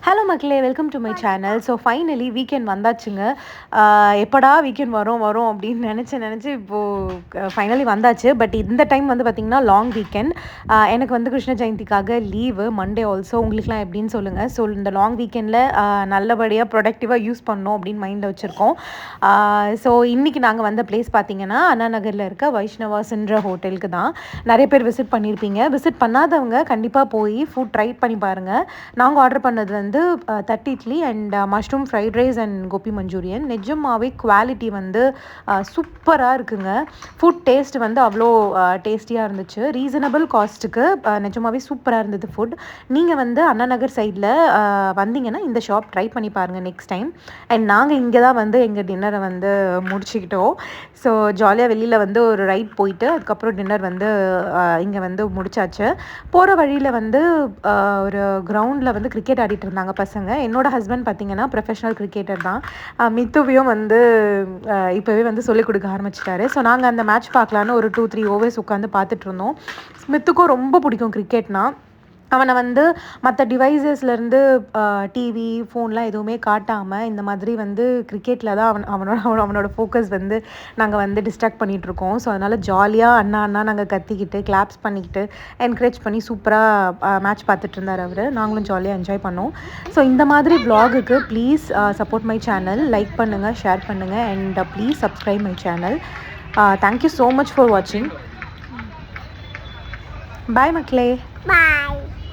Hello மக்களே, welcome to my channel. So finally weekend வந்தாச்சுங்க. எப்படா வீக்கெண்ட் வரும் வரும் அப்படின்னு நினச்சி இப்போது ஃபைனலி வந்தாச்சு. பட் இந்த டைம் வந்து பார்த்திங்கன்னா லாங் வீக்கெண்ட். எனக்கு வந்து கிருஷ்ண ஜெயந்திக்காக லீவு மண்டே ஆல்சோ. உங்களுக்குலாம் எப்படின்னு சொல்லுங்கள். ஸோ இந்த லாங் வீக்கெண்டில் நல்லபடியாக ப்ரொடக்டிவாக யூஸ் பண்ணோம் அப்படின்னு மைண்டில் வச்சுருக்கோம். ஸோ இன்றைக்கி நாங்கள் வந்த பிளேஸ் பார்த்திங்கன்னா அண்ணா நகரில் இருக்க வைஷ்ணவாஸ்ன்ற ஹோட்டலுக்கு தான். நிறைய பேர் விசிட் பண்ணியிருப்பீங்க. விசிட் பண்ணாதவங்க கண்டிப்பாக போய் ஃபுட் ட்ரை பண்ணி பாருங்கள். நாங்கள் ஆர்டர் பண்ணது வந்து தட்டி idli and mushroom fried rice and gobi Manchurian. நிஜமாகவே குவாலிட்டி வந்து சூப்பராக இருக்குங்க. ஃபுட் டேஸ்ட் வந்து அவ்வளோ டேஸ்டியாக இருந்துச்சு. ரீசனபிள் காஸ்ட்டுக்கு நிஜமாகவே சூப்பராக இருந்தது ஃபுட். நீங்கள் வந்து அண்ணா நகர் சைடில் வந்தீங்கன்னா இந்த ஷாப் ட்ரை பண்ணி பாருங்கள் நெக்ஸ்ட் டைம். அண்ட் நாங்கள் இங்கே தான் வந்து எங்கள் டின்னரை வந்து முடிச்சுக்கிட்டோம். ஸோ ஜாலியாக வெளியில் வந்து ஒரு ரைட் போயிட்டு அதுக்கப்புறம் டின்னர் வந்து இங்கே வந்து முடிச்சாச்சு. போகிற வழியில் வந்து ஒரு கிரவுண்டில் வந்து கிரிக்கெட் ஆடிட்டு இருந்தாங்க பசங்க. என்னோட ஹஸ்பண்ட் பார்த்திங்கன்னா ப்ரொஃபஷனல் கிரிக்கெட்டர் தான். மித்துவையும் வந்து இப்போவே வந்து சொல்லிக் கொடுக்க ஆரம்பிச்சிட்டாரு. ஸோ நாங்கள் அந்த மேட்ச் பார்க்கலான்னு ஒரு 2-3 ஓவர்ஸ் உட்காந்து பார்த்துட்டு இருந்தோம். மித்துக்கும் ரொம்ப பிடிக்கும் கிரிக்கெட்னா. அவனை வந்து மற்ற டிவைசஸ்லேருந்து டிவி ஃபோன்லாம் எதுவுமே காட்டாமல் இந்த மாதிரி வந்து கிரிக்கெட்டில் தான் அவனோட ஃபோக்கஸ் வந்து நாங்கள் வந்து டிஸ்ட்ராக்ட் பண்ணிகிட்ருக்கோம். ஸோ அதனால் ஜாலியாக அண்ணா நாங்கள் கத்திக்கிட்டு கிளாப்ஸ் பண்ணிக்கிட்டு என்கரேஜ் பண்ணி சூப்பராக மேட்ச் பார்த்துட்டு இருந்தார் அவர். நாங்களும் ஜாலியாக என்ஜாய் பண்ணோம். ஸோ இந்த மாதிரி வ்ளாகுக்கு please support my channel. Like பண்ணுங்கள், ஷேர் பண்ணுங்கள் and please subscribe my channel. Thank you so much for வாட்சிங். பாய் மக்களே. Bye.